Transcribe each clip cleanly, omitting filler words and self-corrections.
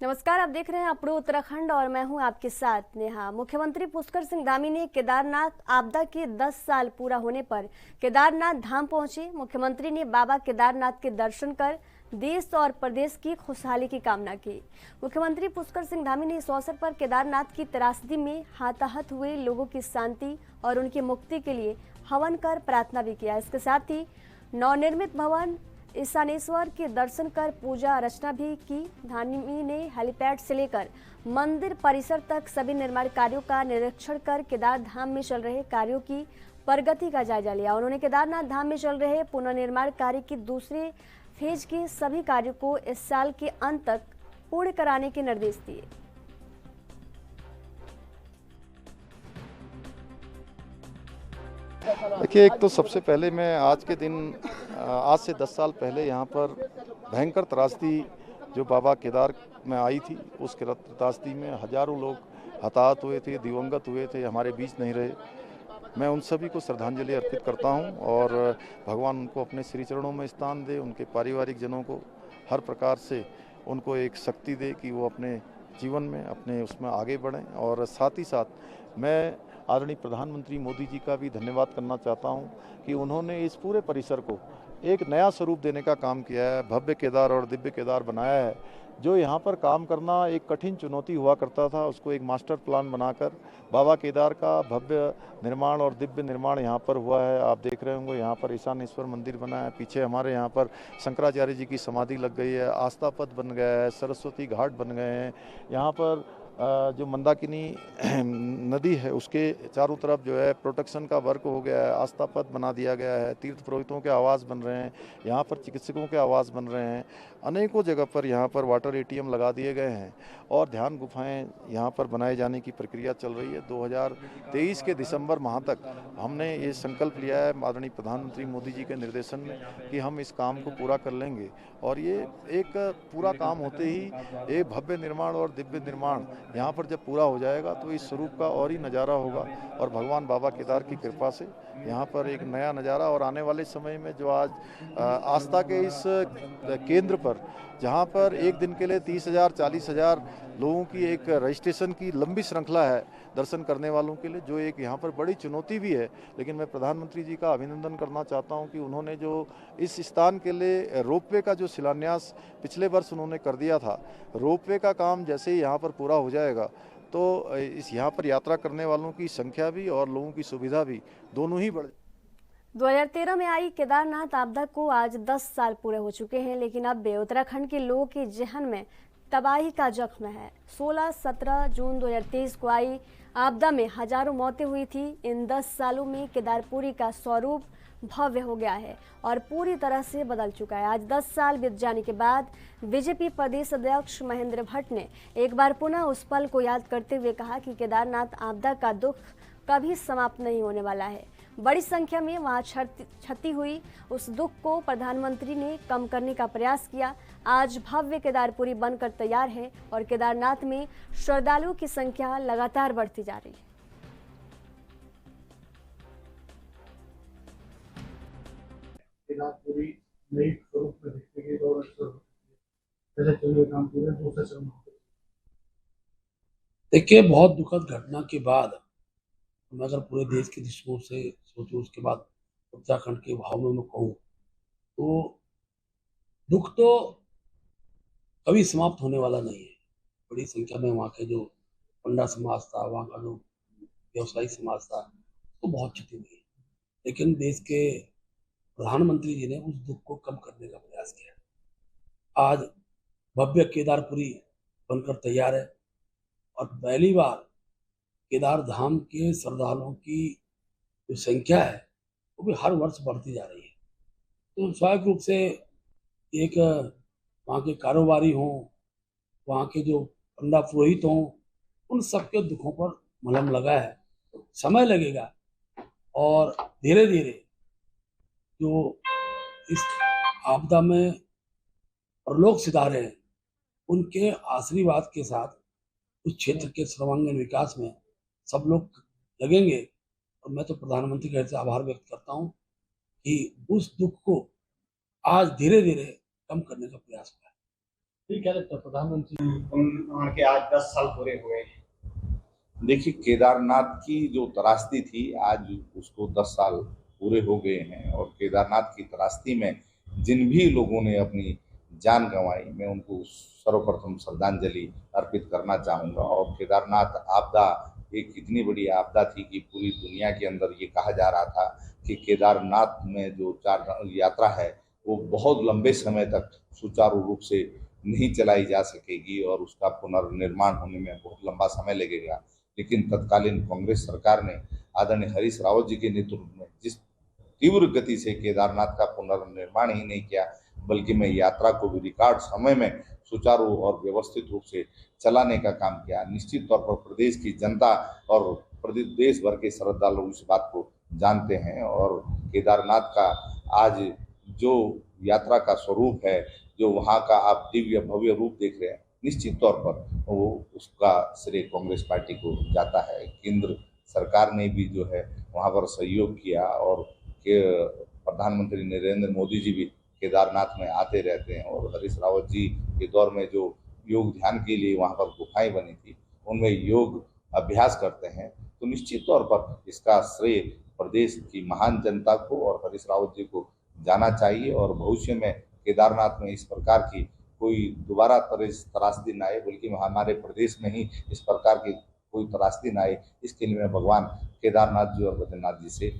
नमस्कार, आप देख रहे हैं अपने उत्तराखंड और मैं हूं आपके साथ नेहा। मुख्यमंत्री पुष्कर सिंह धामी ने केदारनाथ आपदा के 10 साल पूरा होने पर केदारनाथ धाम पहुंचे। मुख्यमंत्री ने बाबा केदारनाथ के दर्शन कर देश और प्रदेश की खुशहाली की कामना की। मुख्यमंत्री पुष्कर सिंह धामी ने इस अवसर पर केदारनाथ की त्रासदी में हताहत हुए लोगों की शांति और उनकी मुक्ति के लिए हवन कर प्रार्थना भी किया। इसके साथ ही नवनिर्मित भवन ईशानेश्वर के दर्शन कर पूजा अर्चना भी की। धामी ने हेलीपैड से लेकर मंदिर परिसर तक सभी निर्माण कार्यों का निरीक्षण कर केदार धाम में चल रहे कार्यों की प्रगति का जायजा लिया। उन्होंने केदारनाथ धाम में चल रहे पुनर्निर्माण कार्य की दूसरे फेज के सभी कार्यों को इस साल के अंत तक पूर्ण कराने के निर्देश दिए। देखिए, एक तो सबसे पहले मैं आज के दिन आज से 10 साल पहले यहाँ पर भयंकर त्रासदी जो बाबा केदार में आई थी, उस त्रासदी में हजारों लोग हताहत हुए थे, दिवंगत हुए थे, हमारे बीच नहीं रहे। मैं उन सभी को श्रद्धांजलि अर्पित करता हूँ और भगवान उनको अपने श्री चरणों में स्थान दे, उनके पारिवारिक जनों को हर प्रकार से उनको एक शक्ति दे कि वो अपने जीवन में अपने उसमें आगे बढ़ें। और साथ ही साथ मैं आदरणीय प्रधानमंत्री मोदी जी का भी धन्यवाद करना चाहता हूं कि उन्होंने इस पूरे परिसर को एक नया स्वरूप देने का काम किया है, भव्य केदार और दिव्य केदार बनाया है। जो यहाँ पर काम करना एक कठिन चुनौती हुआ करता था, उसको एक मास्टर प्लान बनाकर बाबा केदार का भव्य निर्माण और दिव्य निर्माण यहाँ पर हुआ है। आप देख रहे होंगे यहाँ पर ईशानेश्वर मंदिर बना है, पीछे हमारे यहाँ पर शंकराचार्य जी की समाधि लग गई है, आस्था पथ बन गया है, सरस्वती घाट बन गए हैं। यहाँ पर जो मंदाकिनी नदी है उसके चारों तरफ जो है प्रोटेक्शन का वर्क हो गया है, आस्था पथ बना दिया गया है, तीर्थ पुरोहितों के आवास बन रहे हैं, यहाँ पर चिकित्सकों के आवास बन रहे हैं, अनेकों जगह पर यहाँ पर वाटर एटीएम लगा दिए गए हैं और ध्यान गुफाएं यहाँ पर बनाए जाने की प्रक्रिया चल रही है। 2023 के दिसंबर माह तक हमने ये संकल्प लिया है आदरणीय प्रधानमंत्री मोदी जी के निर्देशन में कि हम इस काम को पूरा कर लेंगे और ये एक पूरा काम होते ही एक भव्य निर्माण और दिव्य निर्माण यहाँ पर जब पूरा हो जाएगा तो इस स्वरूप का और ही नज़ारा होगा और भगवान बाबा केदार की कृपा से यहाँ पर एक नया नज़ारा और आने वाले समय में जो आज आस्था के इस केंद्र पर जहाँ पर एक दिन के लिए 30,000 40,000 लोगों की एक रजिस्ट्रेशन की लंबी श्रृंखला है दर्शन करने वालों के लिए, जो एक यहाँ पर बड़ी चुनौती भी है। लेकिन मैं प्रधानमंत्री जी का अभिनंदन करना चाहता हूँ कि उन्होंने जो इस स्थान के लिए रोपवे का जो शिलान्यास पिछले वर्ष उन्होंने कर दिया था, रोपवे का काम जैसे ही यहाँ पर पूरा हो जाएगा तो इस यहाँ पर यात्रा करने वालों की संख्या भी और लोगों की सुविधा भी दोनों ही बढ़। 2013 में आई केदारनाथ आपदा को आज 10 साल पूरे हो चुके हैं, लेकिन अब भी उत्तराखंड के लोगों के जहन में तबाही का जख्म है। 16-17 जून 2023 को आई आपदा में हजारों मौतें हुई थी। इन 10 सालों में केदारपुरी का स्वरूप भव्य हो गया है और पूरी तरह से बदल चुका है। आज 10 साल बीत जाने के बाद बीजेपी प्रदेश अध्यक्ष महेंद्र भट्ट ने एक बार पुनः उस पल को याद करते हुए कहा कि केदारनाथ आपदा का दुख कभी समाप्त नहीं होने वाला है। बड़ी संख्या में वहां क्षति हुई, उस दुख को प्रधानमंत्री ने कम करने का प्रयास किया। आज भव्य केदारपुरी बनकर तैयार है और केदारनाथ में श्रद्धालुओं की संख्या लगातार बढ़ती जा रही है। केदारपुरी नई स्वरूप में दिखने की और पहले चलिए काम पूरे दूसरे चरण। देखिए, बहुत दुखद घटना के बाद मैं अगर पूरे देश के दृष्टिकोण से सोचूं, उसके बाद उत्तराखंड के भाव में मैं कहूँ तो दुख तो कभी समाप्त होने वाला नहीं है। बड़ी संख्या में वहाँ के जो पंडा समाज था, वहाँ का जो व्यवसायिक समाज था, तो बहुत क्षति हुई, लेकिन देश के प्रधानमंत्री जी ने उस दुख को कम करने का प्रयास किया। आज भव्य केदारपुरी बनकर तैयार है और पहली बार केदार धाम के श्रद्धालुओं की जो संख्या है वो भी हर वर्ष बढ़ती जा रही है। तो स्वाभाविक रूप से एक वहाँ के कारोबारी हों, वहाँ के जो पंडा पुरोहित हों, उन सबके दुखों पर मलहम लगा है। तो समय लगेगा और धीरे धीरे जो इस आपदा में परलोक सिधारे हैं उनके आशीर्वाद के साथ उस क्षेत्र के सर्वांगीण विकास में सब लोग लगेंगे। और मैं तो प्रधानमंत्री का से आभार व्यक्त करता हूँ कि उस दुख को आज धीरे धीरे कम करने का प्रयास हुआ है। ठीक, क्या लगता है प्रधानमंत्री उनके आज 10 साल पूरे हुए हैं? देखिए, केदारनाथ की जो त्रासदी थी आज उसको 10 साल पूरे हो गए हैं और केदारनाथ की त्रासदी में जिन भी लोगों ने अपनी जान गंवाई, मैं उनको सर्वप्रथम श्रद्धांजलि अर्पित करना चाहूँगा। और केदारनाथ आपदा एक इतनी बड़ी आपदा थी कि पूरी दुनिया के अंदर ये कहा जा रहा था कि केदारनाथ में जो चार यात्रा है वो बहुत लंबे समय तक सुचारू रूप से नहीं चलाई जा सकेगी और उसका पुनर्निर्माण होने में बहुत लंबा समय लगेगा। लेकिन तत्कालीन कांग्रेस सरकार ने आदरणीय हरीश रावत जी के नेतृत्व में जिस तीव्र गति से केदारनाथ का पुनर्निर्माण ही नहीं किया, बल्कि मैं यात्रा को भी रिकॉर्ड समय में सुचारू और व्यवस्थित रूप से चलाने का काम किया। निश्चित तौर पर प्रदेश की जनता और देश भर के श्रद्धालु इस बात को जानते हैं और केदारनाथ का आज जो यात्रा का स्वरूप है, जो वहाँ का आप दिव्य भव्य रूप देख रहे हैं, निश्चित तौर पर वो उसका श्रेय कांग्रेस पार्टी को जाता है। केंद्र सरकार ने भी जो है वहाँ पर सहयोग किया और प्रधानमंत्री नरेंद्र मोदी जी भी केदारनाथ में आते रहते हैं और हरीश रावत जी के दौर में जो योग ध्यान के लिए वहाँ पर गुफाएं बनी थी उनमें योग अभ्यास करते हैं। तो निश्चित तौर पर इसका श्रेय प्रदेश की महान जनता को और हरीश रावत जी को जाना चाहिए और भविष्य में केदारनाथ में इस प्रकार की कोई दोबारा त्रासदी न आए, बल्कि हमारे प्रदेश में ही इस प्रकार की कोई त्रासदी न आए, इसके लिए मैं भगवान केदारनाथ जी और बद्रीनाथ जी से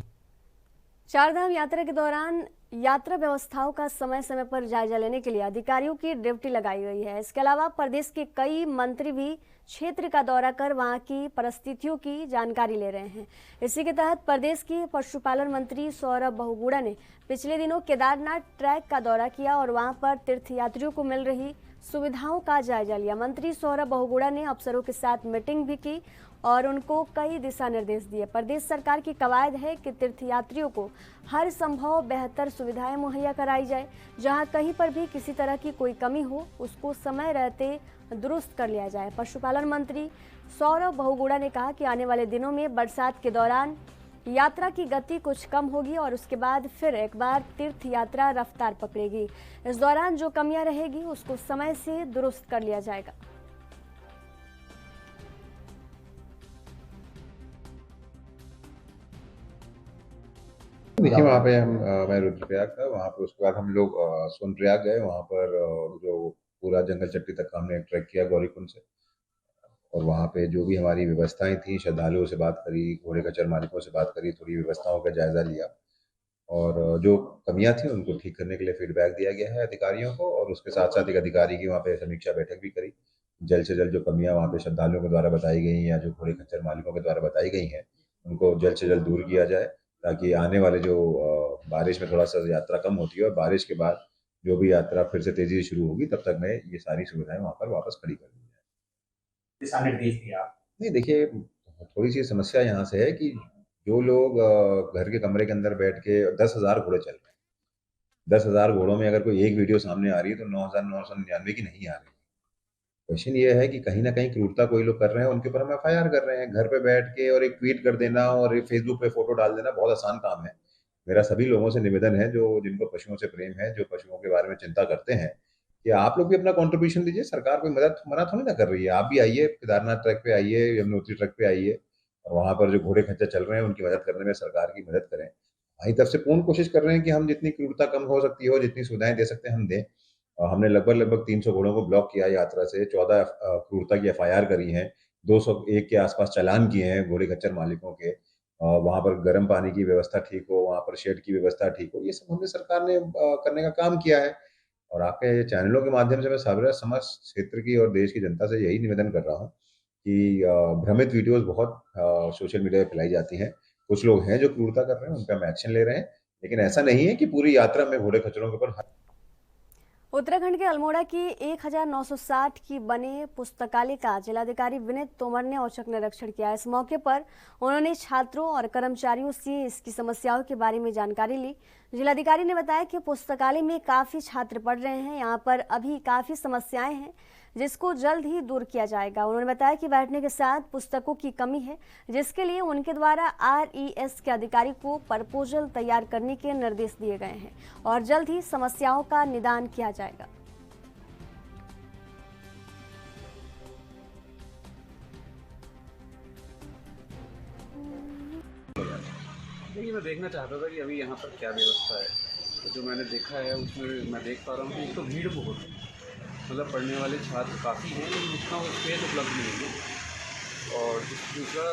चारधाम यात्रा के दौरान यात्रा व्यवस्थाओं का समय समय पर जायजा लेने के लिए अधिकारियों की ड्यूटी लगाई गई है। इसके अलावा प्रदेश के कई मंत्री भी क्षेत्र का दौरा कर वहां की परिस्थितियों की जानकारी ले रहे हैं। इसी के तहत प्रदेश के पशुपालन मंत्री सौरभ बहुगुणा ने पिछले दिनों केदारनाथ ट्रैक का दौरा किया और वहां पर तीर्थयात्रियों को मिल रही सुविधाओं का जायजा लिया। मंत्री सौरभ बहुगुणा ने अफसरों के साथ मीटिंग भी की और उनको कई दिशा निर्देश दिए। प्रदेश सरकार की कवायद है कि तीर्थयात्रियों को हर संभव बेहतर सुविधाएं मुहैया कराई जाए। जहां कहीं पर भी किसी तरह की कोई कमी हो उसको समय रहते दुरुस्त कर लिया जाए। पशुपालन मंत्री सौरभ बहुगुणा ने कहा कि आने वाले दिनों में बरसात के दौरान यात्रा की गति कुछ कम होगी और उसके बाद फिर एक बार तीर्थ यात्रा रफ्तार पकड़ेगी। इस दौरान जो कमियां रहेगी उसको समय से दुरुस्त कर लिया जाएगा। देखिए, वहाँ पे मैं रुद्रप्रयाग था, वहाँ पे उसके बाद हम लोग सोनप्रयाग गए। वहाँ पर जो पूरा जंगल चट्टी तक हमने ट्रैक किया गौरीकुंड से, और वहाँ पे जो भी हमारी व्यवस्थाएं थी, श्रद्धालुओं से बात करी, घोड़े खच्चर मालिकों से बात करी, थोड़ी व्यवस्थाओं का जायजा लिया और जो कमियां थी उनको ठीक करने के लिए फीडबैक दिया गया है अधिकारियों को। और उसके साथ साथ एक अधिकारी की वहाँ पे समीक्षा बैठक भी करी। जल्द से जल्द जो कमियां वहाँ पे श्रद्धालुओं के द्वारा बताई गई या जो घोड़े खच्चर मालिकों के द्वारा बताई गई हैं उनको जल्द से जल्द दूर किया जाए, ताकि आने वाले जो बारिश में थोड़ा सा यात्रा कम होती है और बारिश के बाद जो भी यात्रा फिर से तेजी से शुरू होगी तब तक में ये सारी सुविधाएं वहाँ पर वापस खड़ी कर दी जाए। दिशा निर्देश दिया? नहीं, देखिए, थोड़ी सी समस्या यहाँ से है कि जो लोग घर के कमरे के अंदर बैठ के 10,000 घोड़े चल रहे हैं, 10,000 घोड़ों में अगर कोई एक वीडियो सामने आ रही है तो 9,999 की नहीं आ रही। क्वेश्चन ये है कि कहीं ना कहीं क्रूरता कोई लोग कर रहे हैं, उनके ऊपर हम FIR कर रहे हैं। घर पे बैठ के और एक ट्वीट कर देना और एक फेसबुक पे फोटो डाल देना बहुत आसान काम है। मेरा सभी लोगों से निवेदन है जो जिनको पशुओं से प्रेम है, जो पशुओं के बारे में चिंता करते हैं, कि आप लोग भी अपना कंट्रीब्यूशन दीजिए। सरकार कोई मना थोड़ी ना कर रही है। आप भी आइए, केदारनाथ ट्रैक पे आइए, यमुनोत्री ट्रैक पे आइए और वहाँ पर जो घोड़े खच्चर चल रहे हैं उनकी मदद करने में सरकार की मदद करें। हमारी तरफ से पूर्ण कोशिश कर रहे हैं कि हम जितनी क्रूरता कम हो सकती हो, जितनी सुविधाएं दे सकते हैं हम दें। हमने लगभग 300 घोड़ों को ब्लॉक किया यात्रा से, 14 क्रूरता की FIR करी हैं, 201 के आसपास चालान किए हैं घोड़े खच्चर मालिकों के। वहाँ पर गर्म पानी की व्यवस्था ठीक हो, वहाँ पर शेड की व्यवस्था ठीक हो, ये सब हमने सरकार ने करने का काम किया है। और आपके चैनलों के माध्यम से मैं समस्त क्षेत्र की और देश की जनता से यही निवेदन कर रहा हूँ कि भ्रमित वीडियोस बहुत सोशल मीडिया पर फैलाई जाती हैं। कुछ लोग हैं जो क्रूरता कर रहे हैं, उन पर हम एक्शन ले रहे हैं, लेकिन ऐसा नहीं है कि पूरी यात्रा में घोड़े खच्चरों के ऊपर। उत्तराखंड के अल्मोड़ा की 1960 की बने पुस्तकालय का जिलाधिकारी विनीत तोमर ने औचक निरीक्षण किया। इस मौके पर उन्होंने छात्रों और कर्मचारियों से इसकी समस्याओं के बारे में जानकारी ली। जिलाधिकारी ने बताया कि पुस्तकालय में काफ़ी छात्र पढ़ रहे हैं, यहाँ पर अभी काफ़ी समस्याएं हैं जिसको जल्द ही दूर किया जाएगा। उन्होंने बताया कि बैठने के साथ पुस्तकों की कमी है, जिसके लिए उनके द्वारा RES के अधिकारी को प्रपोजल तैयार करने के निर्देश दिए गए हैं और जल्द ही समस्याओं का निदान किया जाएगा। देखिए, मैं देखना चाहता था कि अभी यहाँ पर क्या व्यवस्था है। तो जो मैंने देखा है उसमें मैं देख पा रहा हूँ कि एक तो भीड़ बहुत है, मतलब पढ़ने वाले छात्र काफ़ी हैं लेकिन उतना स्पेस उपलब्ध नहीं है। और दूसरा,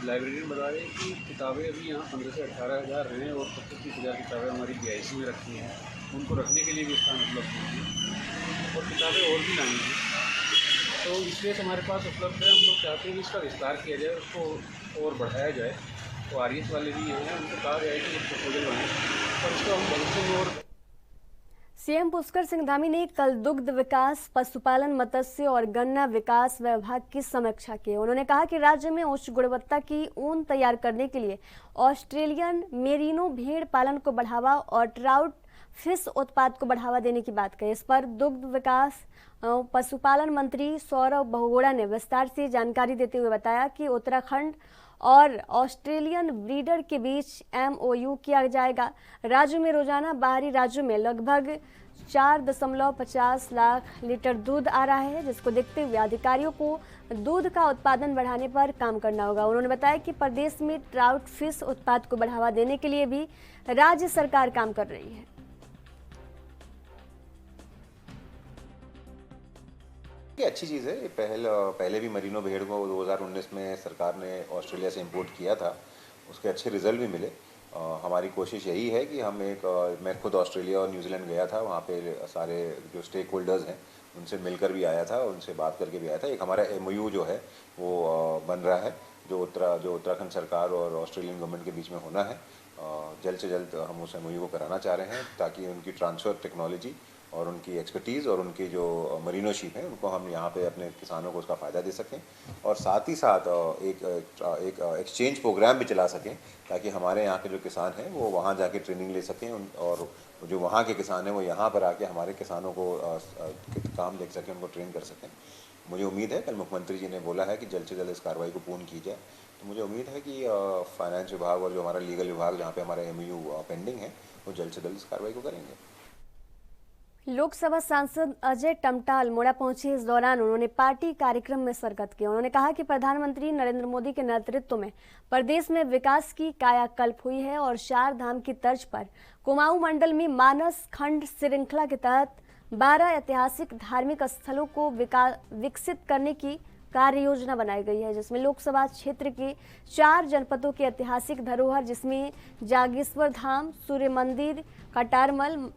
लाइब्रेरी में बता रहे हैं कि किताबें अभी यहाँ 15 से 18,000 हैं और 25-30,000 किताबें हमारी BIC में रखी हैं, उनको रखने के लिए भी स्थान उपलब्ध नहीं है और किताबें और भी लानी हैं। तो इसलिए हमारे पास उपलब्ध है। हम लोग चाहते हैं कि इसका विस्तार किया जाए, उसको और बढ़ाया जाए। तो RES वाले भी हैं, उनको कहा गया है कि वो प्रपोजल बनाएं और इसको हम भविष्य में और। सीएम पुष्कर सिंह धामी ने कल दुग्ध विकास, पशुपालन, मत्स्य और गन्ना विकास विभाग की समीक्षा की। उन्होंने कहा कि राज्य में उच्च गुणवत्ता की ऊन तैयार करने के लिए ऑस्ट्रेलियन मेरिनो भेड़ पालन को बढ़ावा और ट्राउट फिश उत्पाद को बढ़ावा देने की बात कही। इस पर दुग्ध विकास पशुपालन मंत्री सौरभ बहुगुणा ने विस्तार से जानकारी देते हुए बताया कि उत्तराखंड और ऑस्ट्रेलियन ब्रीडर के बीच MOU किया जाएगा। राज्य में रोजाना बाहरी राज्यों में लगभग 4.50 लाख लीटर दूध आ रहा है, जिसको देखते हुए अधिकारियों को दूध का उत्पादन बढ़ाने पर काम करना होगा। उन्होंने बताया कि प्रदेश में ट्राउट फिश उत्पाद को बढ़ावा देने के लिए भी राज्य सरकार काम कर रही है। अच्छी चीज़ है। ये पहले भी मरीनो भेड़ को 2019 में सरकार ने ऑस्ट्रेलिया से इंपोर्ट किया था, उसके अच्छे रिजल्ट भी मिले। हमारी कोशिश यही है कि हम मैं खुद ऑस्ट्रेलिया और न्यूजीलैंड गया था, वहाँ पे सारे जो स्टेक होल्डर्स हैं उनसे मिलकर भी आया था, उनसे बात करके भी आया था। एक हमारा MOU जो है वो बन रहा है, जो उत्तराखंड सरकार और ऑस्ट्रेलियन गवर्नमेंट के बीच में होना है। जल्द से जल्द हम उस MOU को कराना चाह रहे हैं ताकि उनकी ट्रांसफ़र टेक्नोलॉजी और उनकी एक्सपर्टीज़ और उनकी जो मरीनो शिप है उनको हम यहाँ पे अपने किसानों को उसका फ़ायदा दे सकें और साथ ही साथ एक एक्सचेंज प्रोग्राम भी चला सकें ताकि हमारे यहाँ के जो किसान हैं वो वहाँ जाके ट्रेनिंग ले सकें और जो वहाँ के किसान हैं वो यहाँ पर आके हमारे किसानों को काम देख सकें, उनको ट्रेन कर सकें। मुझे उम्मीद है, कल मुख्यमंत्री जी ने बोला है कि जल्द से जल्द इस कार्रवाई को पूर्ण की जाए, तो मुझे उम्मीद है कि फाइनेंस विभाग और जो हमारा लीगल विभाग जहाँ पे हमारा MOU पेंडिंग है वो जल्द से जल्द इस कार्रवाई को करेंगे। लोकसभा सांसद अजय टमटा अल्मोड़ा पहुंचे। इस दौरान उन्होंने पार्टी कार्यक्रम में शिरकत की। उन्होंने कहा कि प्रधानमंत्री नरेंद्र मोदी के नेतृत्व में प्रदेश में विकास की कायाकल्प हुई है और 4 धाम की तर्ज पर कुमाऊं मंडल में मानस खंड श्रृंखला के तहत 12 ऐतिहासिक धार्मिक स्थलों को विकसित करने की कार्य योजना बनाई गई है, जिसमें लोकसभा क्षेत्र के 4 जनपदों के ऐतिहासिक धरोहर जिसमें जागेश्वर धाम, सूर्य मंदिर, कटारमल,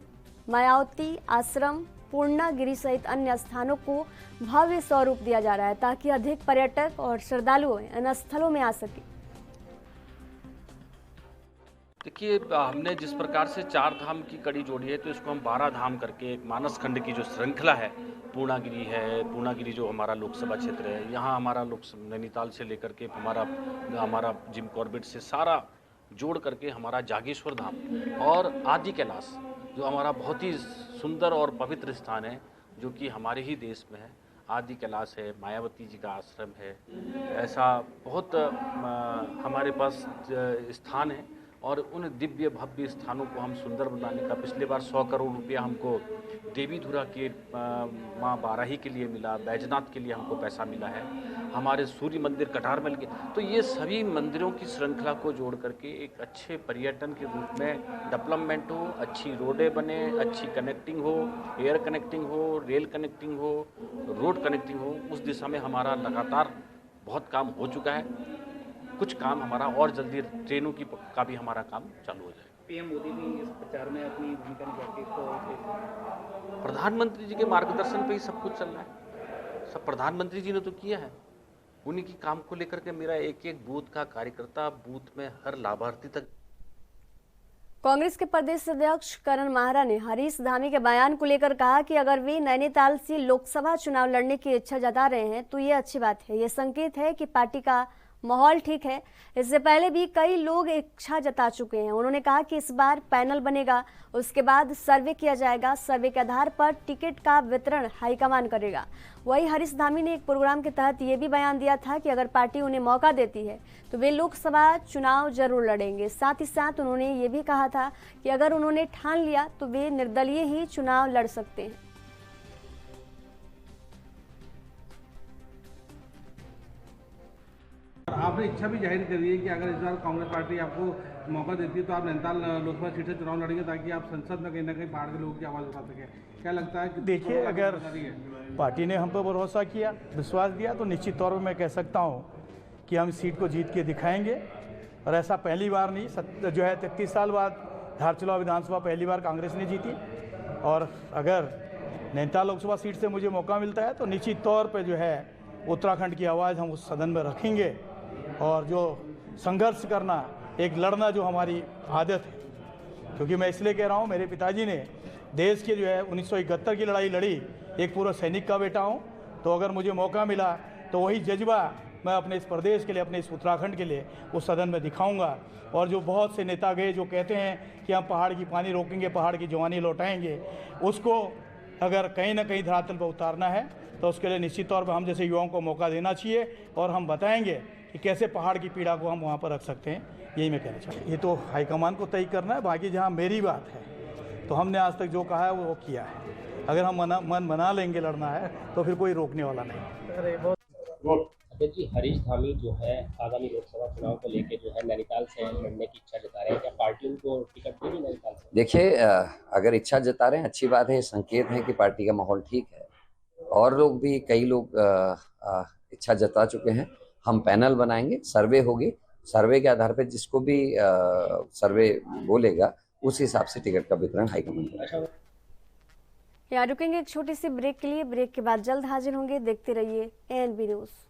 मायावती आश्रम, पूर्णागिरी सहित अन्य स्थानों को भव्य स्वरूप दिया जा रहा है ताकि अधिक पर्यटक और श्रद्धालु इन स्थलों में आ सके। देखिए, हमने जिस प्रकार से 4 धाम की कड़ी जोड़ी है तो इसको हम 12 धाम करके एक मानस खंड की जो श्रृंखला है, पूर्णागिरी है, पूर्णागिरी जो हमारा लोकसभा क्षेत्र है, यहाँ हमारा नैनीताल से लेकर के हमारा जिम कॉर्बेट से सारा जोड़ करके हमारा जागेश्वर धाम और आदि कैलाश जो हमारा बहुत ही सुंदर और पवित्र स्थान है जो कि हमारे ही देश में है। आदि कैलाश है, मायावती जी का आश्रम है, ऐसा बहुत हमारे पास स्थान है और उन दिव्य भव्य स्थानों को हम सुंदर बनाने का पिछले बार 100 करोड़ रुपया हमको देवी धुरा के माँ बाराही के लिए मिला, बैजनाथ के लिए हमको पैसा मिला है, हमारे सूर्य मंदिर कटारमल के। तो ये सभी मंदिरों की श्रृंखला को जोड़ करके एक अच्छे पर्यटन के रूप में डेवलपमेंट हो, अच्छी रोडें बने, अच्छी कनेक्टिंग हो, एयर कनेक्टिंग हो, रेल कनेक्टिंग हो, रोड कनेक्टिंग हो, उस दिशा में हमारा लगातार बहुत काम हो चुका है। कुछ काम हमारा और जल्दी ट्रेनों का भी हमारा काम चालू हो जाए। PM मोदी भी इस प्रचार में अपनी भूमिका निभाते हैं। प्रधानमंत्री जी के मार्गदर्शन पे ही सब कुछ चल रहा है। सब प्रधानमंत्री जी ने तो किया है। उन्हीं की काम को लेकर के मेरा एक एक बूथ का कार्यकर्ता बूथ में हर लाभार्थी तक। कांग्रेस के प्रदेश अध्यक्ष करण माहरा ने हरीश धामी के बयान को लेकर कहा कि अगर वे नैनीताल से लोकसभा चुनाव लड़ने की इच्छा जता रहे हैं तो ये अच्छी बात है। ये संकेत है कि पार्टी का माहौल ठीक है। इससे पहले भी कई लोग इच्छा जता चुके हैं। उन्होंने कहा कि इस बार पैनल बनेगा, उसके बाद सर्वे किया जाएगा, सर्वे के आधार पर टिकट का वितरण हाईकमान करेगा। वहीं हरीश धामी ने एक प्रोग्राम के तहत ये भी बयान दिया था कि अगर पार्टी उन्हें मौका देती है तो वे लोकसभा चुनाव जरूर लड़ेंगे। साथ ही साथ उन्होंने ये भी कहा था कि अगर उन्होंने ठान लिया तो वे निर्दलीय ही चुनाव लड़ सकते हैं। आपने इच्छा भी जाहिर करी है कि अगर इस बार कांग्रेस पार्टी आपको मौका देती है तो आप नैनीताल लोकसभा सीट से चुनाव लड़ेंगे ताकि आप संसद में कहीं ना कहीं पहाड़ के लोगों की आवाज़ उठा सकें। क्या लगता है कि देखिए, अगर पार्टी ने हम पर भरोसा किया, विश्वास दिया, तो निश्चित तौर पर मैं कह सकता हूँ कि हम सीट को जीत के दिखाएंगे। और ऐसा पहली बार नहीं, जो है 33 साल बाद धारचूला विधानसभा पहली बार कांग्रेस ने जीती। और अगर नैनीताल लोकसभा सीट से मुझे मौका मिलता है तो निश्चित तौर पर जो है उत्तराखंड की आवाज़ हम उस सदन में रखेंगे। और जो संघर्ष करना, एक लड़ना जो हमारी आदत है, क्योंकि मैं इसलिए कह रहा हूँ, मेरे पिताजी ने देश के जो है 1971 की लड़ाई लड़ी, एक पूरा सैनिक का बेटा हूँ। तो अगर मुझे मौका मिला तो वही जज्बा मैं अपने इस प्रदेश के लिए, अपने इस उत्तराखंड के लिए उस सदन में दिखाऊंगा। और जो बहुत से नेता गए जो कहते हैं कि हम पहाड़ की पानी रोकेंगे, पहाड़ की जवानी लौटाएंगे, उसको अगर कहीं ना कहीं धरातल पर उतारना है तो उसके लिए निश्चित तौर पर हम जैसे युवाओं को मौका देना चाहिए। और हम बताएंगे कि कैसे पहाड़ की पीड़ा को हम वहाँ पर रख सकते हैं। यही मैं कहना चाहता हूँ। ये तो हाईकमान को तय करना है। बाकी जहाँ मेरी बात है तो हमने आज तक जो कहा है वो किया है। अगर हम मन बना लेंगे लड़ना है तो फिर कोई रोकने वाला नहीं। अध्यक्ष जी, हरीश धामी जो है आगामी लोकसभा चुनाव को लेकर जो है नैनीताल से लड़ने की इच्छा जता रहे हैं, क्या पार्टी उनको टिकट देगी नैनीताल से? देखिए, अगर इच्छा जता रहे हैं अच्छी बात है, संकेत है कि पार्टी का माहौल ठीक है। और लोग भी, कई लोग इच्छा जता चुके हैं। हम पैनल बनाएंगे, सर्वे होगी, सर्वे के आधार पर जिसको भी सर्वे बोलेगा उस हिसाब से टिकट का वितरण हाईकमान करेगा। यहाँ रुकेंगे एक छोटी सी ब्रेक के लिए। ब्रेक के बाद जल्द हाजिर होंगे। देखते रहिए ANB न्यूज़।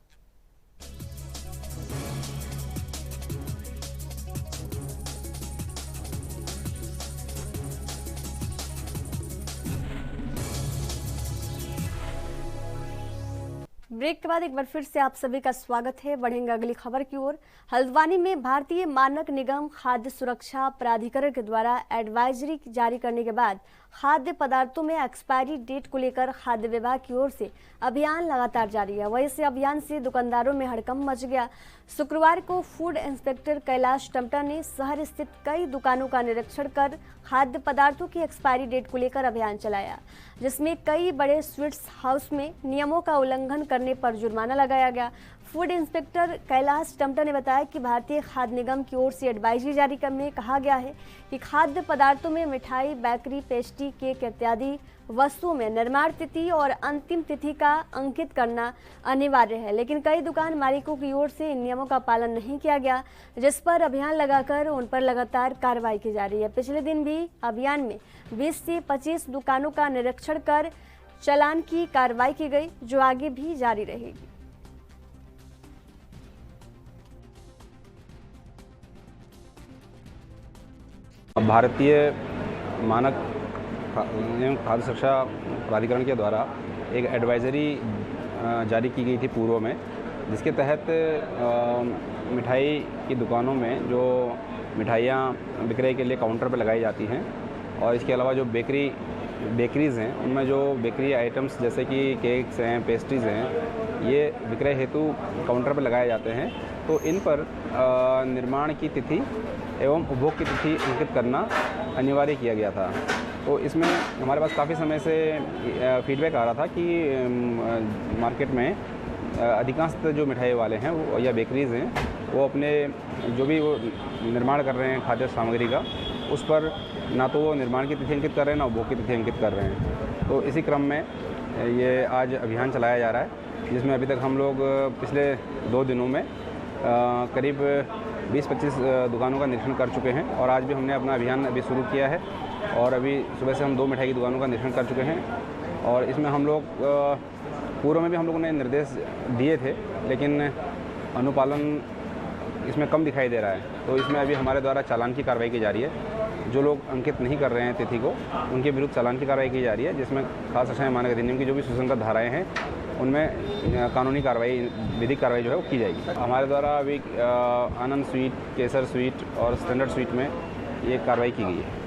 ब्रेक के बाद एक बार फिर से आप सभी का स्वागत है। बढ़ेंगे अगली खबर की ओर। हल्द्वानी में भारतीय मानक निगम खाद्य सुरक्षा प्राधिकरण के द्वारा एडवाइजरी जारी करने के बाद खाद्य पदार्थों में एक्सपायरी डेट को लेकर खाद्य विभाग की ओर से अभियान लगातार जारी है। वहीं इस अभियान से दुकानदारों में हड़कंप मच गया। शुक्रवार को फूड इंस्पेक्टर कैलाश टमटा ने शहर स्थित कई दुकानों का निरीक्षण कर खाद्य पदार्थों की एक्सपायरी डेट को लेकर अभियान चलाया, जिसमें कई बड़े स्वीट्स हाउस में नियमों का उल्लंघन करने पर जुर्माना लगाया गया। फूड इंस्पेक्टर कैलाश टमटा ने बताया कि भारतीय खाद्य निगम की ओर से एडवाइजरी जारी करने कहा गया है कि खाद्य पदार्थों में मिठाई, बेकरी, पेस्ट्री, केक इत्यादि वस्तुओं में निर्माण तिथि और अंतिम तिथि का अंकित करना अनिवार्य है, लेकिन कई दुकान मालिकों की ओर से इन नियमों का पालन नहीं किया गया, जिस पर अभियान लगाकर उन पर लगातार कार्रवाई की जा रही है। पिछले दिन भी अभियान में 20 से 25 दुकानों का निरीक्षण कर चालान की कार्रवाई की गई, जो आगे भी जारी रहेगी। भारतीय मानक एवं खाद्य सुरक्षा प्राधिकरण के द्वारा एक एडवाइजरी जारी की गई थी पूर्व में, जिसके तहत मिठाई की दुकानों में जो मिठाइयाँ विक्रय के लिए काउंटर पर लगाई जाती हैं और इसके अलावा जो बेकरीज़ हैं उनमें जो बेकरी आइटम्स जैसे कि केक्स हैं, पेस्ट्रीज़ हैं, ये विक्रय हेतु काउंटर पर लगाए जाते हैं। तो इन पर निर्माण की तिथि एवं उपभोग की तिथि अंकित करना अनिवार्य किया गया था। तो इसमें हमारे पास काफ़ी समय से फीडबैक आ रहा था कि मार्केट में अधिकांश जो मिठाई वाले हैं वो या बेकरीज़ हैं वो अपने जो भी वो निर्माण कर रहे हैं खाद्य सामग्री का, उस पर ना तो वो निर्माण की तिथि अंकित कर रहे हैं ना उपभोग की तिथि अंकित कर रहे हैं। तो इसी क्रम में ये आज अभियान चलाया जा रहा है, जिसमें अभी तक हम लोग पिछले 2 दिनों में करीब 20-25 दुकानों का निरीक्षण कर चुके हैं और आज भी हमने अपना अभियान अभी शुरू किया है और अभी सुबह से हम 2 मिठाई की दुकानों का निरीक्षण कर चुके हैं। और इसमें हम लोग पूर्व में भी हम लोगों ने निर्देश दिए थे, लेकिन अनुपालन इसमें कम दिखाई दे रहा है। तो इसमें अभी हमारे द्वारा चालान की कार्रवाई की जा रही है जो लोग अंकित नहीं कर रहे हैं तिथि को, उनके विरुद्ध चालान की कार्रवाई की जा रही है, जिसमें खाद्य सुरक्षा मानक अधिनियम की जो भी सुसंगत धाराएं हैं उनमें कानूनी कार्रवाई, विधिक कार्रवाई जो है वो की जाएगी। हमारे द्वारा अभी आनंद स्वीट, केसर स्वीट और स्टैंडर्ड स्वीट में ये कार्रवाई की गई है।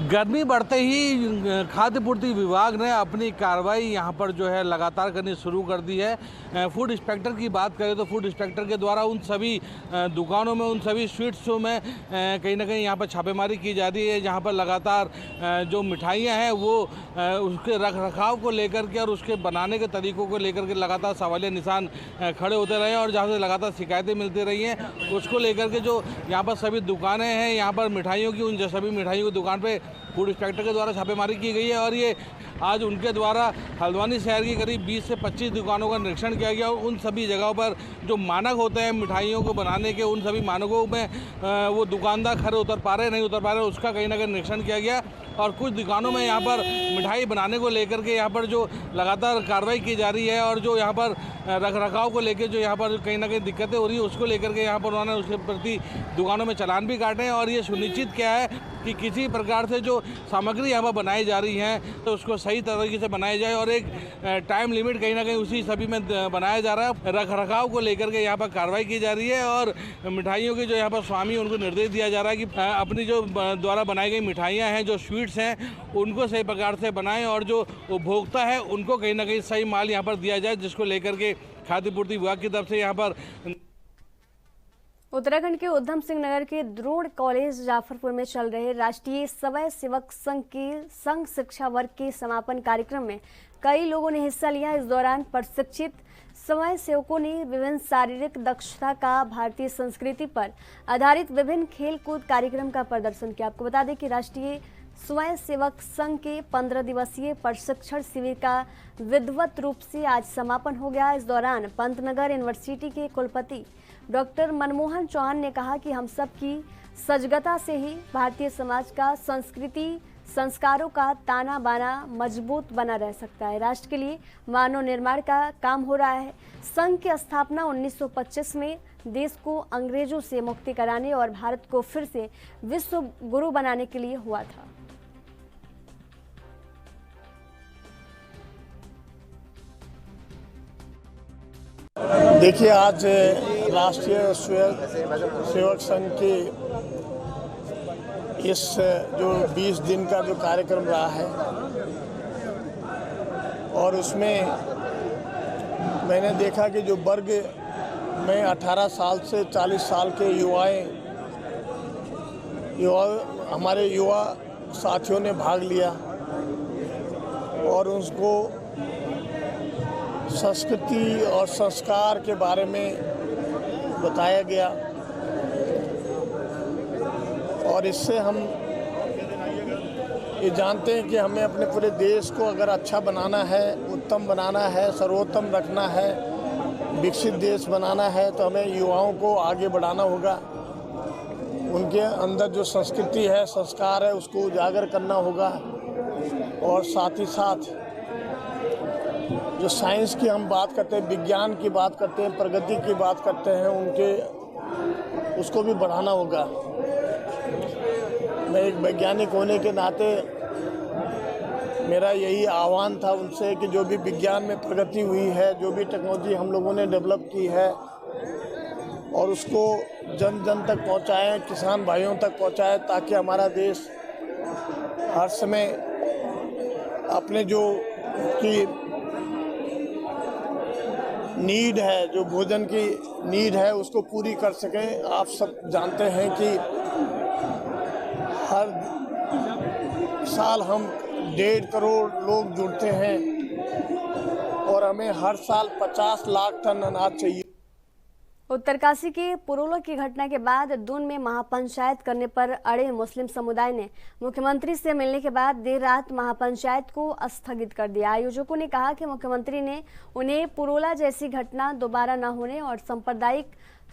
गर्मी बढ़ते ही खाद्य पूर्ति विभाग ने अपनी कार्रवाई यहाँ पर जो है लगातार करनी शुरू कर दी है। फूड इंस्पेक्टर की बात करें तो फूड इंस्पेक्टर के द्वारा उन सभी दुकानों में, उन सभी स्वीट्सों में कहीं ना कहीं यहाँ पर छापेमारी की जा रही है, जहाँ पर लगातार जो मिठाइयाँ हैं वो उसके रख रखाव को लेकर के और उसके बनाने के तरीक़ों को लेकर के लगातार सवालिया निशान खड़े होते रहे और जहाँ से लगातार शिकायतें मिलती रही हैं, उसको लेकर के जो यहाँ पर सभी दुकानें हैं, यहाँ पर मिठाइयों की, उन सभी मिठाइयों की दुकान पे फूड इंस्पेक्टर के द्वारा छापेमारी की गई है और ये आज उनके द्वारा हल्द्वानी शहर की करीब 20 से 25 दुकानों का निरीक्षण किया गया और उन सभी जगहों पर जो मानक होते हैं मिठाइयों को बनाने के, उन सभी मानकों में वो दुकानदार खरे उतर पा रहे नहीं उतर पा रहे, उसका कहीं ना कहीं निरीक्षण किया गया और कुछ दुकानों में यहाँ पर मिठाई बनाने को लेकर के यहाँ पर जो लगातार कार्रवाई की जा रही है और जो यहाँ पर रख रखाव को लेकर जो यहाँ पर कहीं ना कहीं दिक्कतें हो रही है, उसको लेकर के यहाँ पर उन्होंने उसके प्रति दुकानों में चालान भी काटे हैं और ये सुनिश्चित किया है कि किसी प्रकार से जो सामग्री यहाँ पर बनाई जा रही है तो उसको सही तरीके से बनाया जाए और एक टाइम लिमिट कहीं ना कहीं उसी सभी में बनाया जा रहा है। रख रखाव को लेकर के यहाँ पर कार्रवाई की जा रही है और मिठाइयों के जो यहाँ पर स्वामी उनको निर्देश दिया जा रहा है कि अपनी जो द्वारा बनाई गई मिठाइयाँ हैं, जो स्वीट्स हैं, उनको सही प्रकार से बनाएं और जो उपभोक्ता है उनको कहीं ना कहीं सही माल यहाँ पर दिया जाए, जिसको लेकर के खाद्य पूर्ति विभाग की तरफ से यहाँ पर। उत्तराखंड के उधम सिंह नगर के द्रोण कॉलेज जाफरपुर में चल रहे राष्ट्रीय स्वयं सेवक संघ के संघ शिक्षा वर्ग के समापन कार्यक्रम में कई लोगों ने हिस्सा लिया। इस दौरान प्रशिक्षित स्वयं सेवकों ने विभिन्न शारीरिक दक्षता का भारतीय संस्कृति पर आधारित विभिन्न खेल कूद कार्यक्रम का प्रदर्शन किया। आपको बता दें कि राष्ट्रीय स्वयं सेवक संघ के 15 दिवसीय प्रशिक्षण शिविर का विधिवत रूप से आज समापन हो गया। इस दौरान पंतनगर यूनिवर्सिटी के कुलपति डॉक्टर मनमोहन चौहान ने कहा कि हम सब की सजगता से ही भारतीय समाज का संस्कृति संस्कारों का ताना बाना मजबूत बना रह सकता है। राष्ट्र के लिए मानव निर्माण का काम हो रहा है। संघ की स्थापना 1925 में देश को अंग्रेजों से मुक्ति कराने और भारत को फिर से विश्व गुरु बनाने के लिए हुआ था। देखिए, आज राष्ट्रीय स्वयं सेवक संघ के इस जो 20 दिन का जो कार्यक्रम रहा है और उसमें मैंने देखा कि जो वर्ग में 18 साल से 40 साल के हमारे युवा साथियों ने भाग लिया और उसको संस्कृति और संस्कार के बारे में बताया गया और इससे हम ये जानते हैं कि हमें अपने पूरे देश को अगर अच्छा बनाना है, उत्तम बनाना है, सर्वोत्तम रखना है, विकसित देश बनाना है तो हमें युवाओं को आगे बढ़ाना होगा। उनके अंदर जो संस्कृति है, संस्कार है, उसको उजागर करना होगा और साथ ही साथ जो साइंस की हम बात करते हैं, विज्ञान की बात करते हैं, प्रगति की बात करते हैं, उसको भी बढ़ाना होगा। मैं एक वैज्ञानिक होने के नाते मेरा यही आह्वान था उनसे कि जो भी विज्ञान में प्रगति हुई है, जो भी टेक्नोलॉजी हम लोगों ने डेवलप की है और उसको जन जन तक पहुंचाएं, किसान भाइयों तक पहुंचाएं, ताकि हमारा देश हर समय अपने जो की नीड है, जो भोजन की नीड है, उसको पूरी कर सकें। आप सब जानते हैं कि हर साल हम 1.5 करोड़ लोग जुड़ते हैं और हमें हर साल 50 लाख टन अनाज चाहिए। उत्तरकाशी के पुरोला की घटना के बाद दून में महापंचायत करने पर अड़े मुस्लिम समुदाय ने मुख्यमंत्री से मिलने के बाद देर रात महापंचायत को स्थगित कर दिया। आयोजकों ने कहा कि मुख्यमंत्री ने उन्हें पुरोला जैसी घटना दोबारा न होने और सांप्रदायिक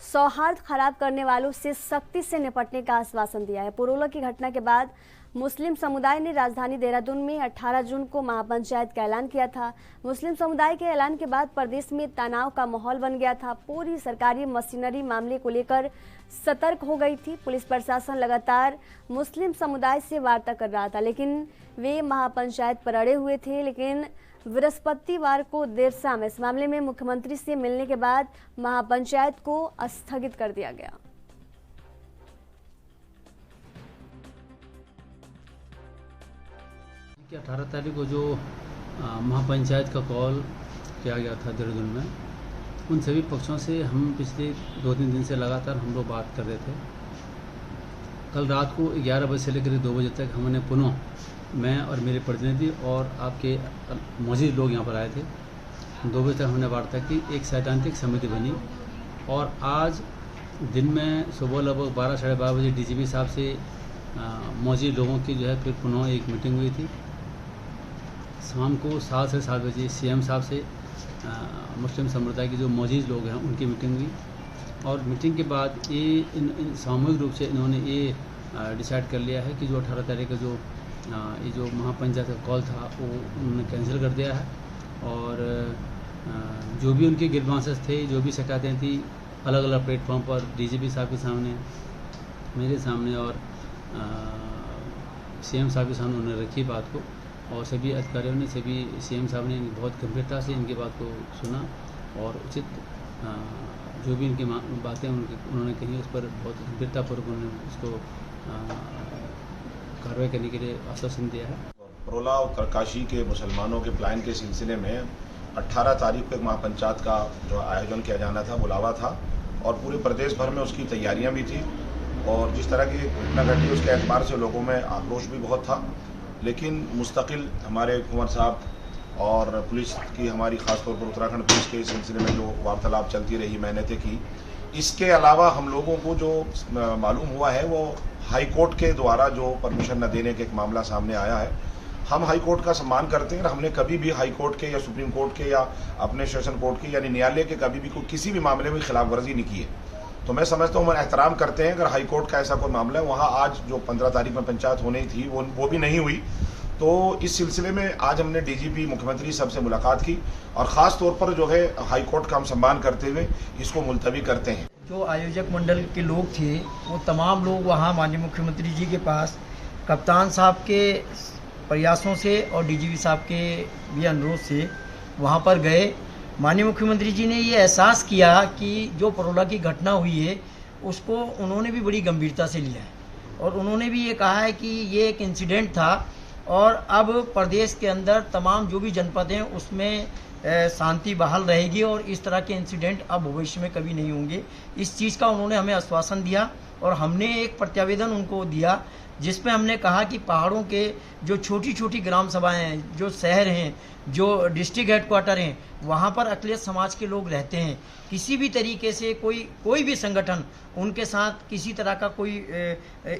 सौहार्द खराब करने वालों से सख्ती से निपटने का आश्वासन दिया है। पुरोला की घटना के बाद मुस्लिम समुदाय ने राजधानी देहरादून में 18 जून को महापंचायत का ऐलान किया था। मुस्लिम समुदाय के ऐलान के बाद प्रदेश में तनाव का माहौल बन गया था। पूरी सरकारी मशीनरी मामले को लेकर सतर्क हो गई थी। पुलिस प्रशासन लगातार मुस्लिम समुदाय से वार्ता कर रहा था, लेकिन वे महापंचायत पर अड़े हुए थे। लेकिन बृहस्पतिवार को देर शाम इस मामले में मुख्यमंत्री से मिलने के बाद महापंचायत को स्थगित कर दिया गया। 18 तारीख को जो महापंचायत का कॉल किया गया था देहरादून में, उन सभी पक्षों से हम पिछले 2-3 दिन से लगातार हम लोग बात कर रहे थे। कल रात को 11 बजे से लेकर 2 बजे तक हमने पुनः, मैं और मेरे प्रतिनिधि और आपके मौजूद लोग यहाँ पर आए थे। 2 बजे तक हमने वार्ता की, एक सैद्धांतिक समिति बनी और आज दिन में सुबह लगभग 12-12:30 बजे डीजीपी साहब से मौजूद लोगों की जो है फिर पुनः एक मीटिंग हुई थी। शाम को 7 से 7 बजे सीएम साहब से मुस्लिम समुदाय के जो मौजूद लोग हैं उनकी मीटिंग हुई और मीटिंग के बाद ये सामूहिक रूप से इन्होंने ये डिसाइड कर लिया है कि जो 18 तारीख का ये जो महापंचायत का कॉल था वो उन्होंने कैंसिल कर दिया है और जो भी उनके ग्रीवांसेस थे, जो भी शिकायतें थी, अलग अलग प्लेटफॉर्म पर डीजीपी साहब के सामने, मेरे सामने और सीएम साहब के सामने उन्होंने रखी बात को और सभी अधिकारियों ने, सभी सीएम साहब ने बहुत गंभीरता से इनकी बात को सुना और उचित जो भी इनकी बातें उन्होंने कही उस पर बहुत गंभीरतापूर्वक उन्होंने उसको कार्रवाई करने के लिए आश्वासन दिया है। बरोला और उत्तरकाशी के मुसलमानों के प्लान के सिलसिले में 18 तारीख को एक महापंचायत का जो आयोजन किया जाना था, बुलावा था और पूरे प्रदेश भर में उसकी तैयारियां भी थी और जिस तरह की घटना घटी उसके एतबार से लोगों में आक्रोश भी बहुत था। लेकिन मुस्तकिल हमारे कुंवर साहब और पुलिस की, हमारी खासतौर पर उत्तराखंड पुलिस के सिलसिले में जो वार्तालाप चलती रही, मेहनतें की। इसके अलावा हम लोगों को जो मालूम हुआ है वो हाई कोर्ट के द्वारा जो परमिशन न देने के एक मामला सामने आया है। हम हाई कोर्ट का सम्मान करते हैं और हमने कभी भी हाई कोर्ट के या सुप्रीम कोर्ट के या अपने सेशन कोर्ट के यानी न्यायालय के कभी भी किसी भी मामले में खिलाफ वर्जी नहीं की है। तो मैं समझता हूँ हम एहतराम करते हैं। अगर हाई कोर्ट का ऐसा कोई मामला है, वहाँ आज जो 15 तारीख में पंचायत होनी थी वो भी नहीं हुई, तो इस सिलसिले में आज हमने डीजीपी मुख्यमंत्री साहब से मुलाकात की और ख़ास तौर पर जो है हाई कोर्ट का हम सम्मान करते हुए इसको मुलतवी करते हैं। जो आयोजक मंडल के लोग थे वो तमाम लोग वहाँ माननीय मुख्यमंत्री जी के पास कप्तान साहब के प्रयासों से और डीजीपी साहब के भी अनुरोध से वहाँ पर गए। माननीय मुख्यमंत्री जी ने ये एहसास किया कि जो बरोला की घटना हुई है उसको उन्होंने भी बड़ी गंभीरता से लिया है और उन्होंने भी ये कहा है कि ये एक इंसिडेंट था और अब प्रदेश के अंदर तमाम जो भी जनपद हैं उसमें शांति बहाल रहेगी और इस तरह के इंसिडेंट अब भविष्य में कभी नहीं होंगे। इस चीज़ का उन्होंने हमें आश्वासन दिया और हमने एक प्रत्यावेदन उनको दिया जिसमें हमने कहा कि पहाड़ों के जो छोटी छोटी ग्राम सभाएं हैं, जो शहर हैं, जो डिस्ट्रिक्ट हेडक्वार्टर हैं, वहाँ पर अखिलेश समाज के लोग रहते हैं। किसी भी तरीके से कोई भी संगठन उनके साथ किसी तरह का कोई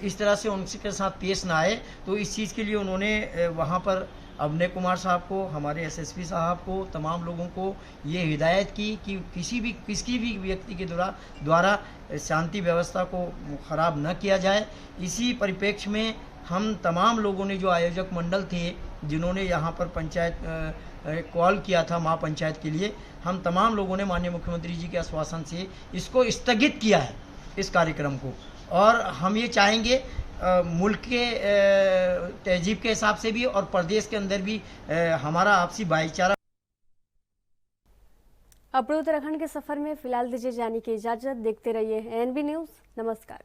इस तरह से उनके साथ पेश ना आए, तो इस चीज़ के लिए उन्होंने वहाँ पर अभय कुमार साहब को, हमारे एसएसपी साहब को, तमाम लोगों को ये हिदायत की कि किसी भी व्यक्ति के द्वारा शांति व्यवस्था को ख़राब न किया जाए। इसी परिप्रेक्ष्य में हम तमाम लोगों ने, जो आयोजक मंडल थे जिन्होंने यहाँ पर पंचायत कॉल किया था महापंचायत के लिए, हम तमाम लोगों ने माननीय मुख्यमंत्री जी के आश्वासन से इसको स्थगित किया है, इस कार्यक्रम को। और हम ये चाहेंगे मुल्क के तहजीब के हिसाब से भी और प्रदेश के अंदर भी हमारा आपसी भाईचारा। अब उत्तराखंड के सफर में फिलहाल दीजिए जाने की इजाजत। देखते रहिए एनबी न्यूज़। नमस्कार।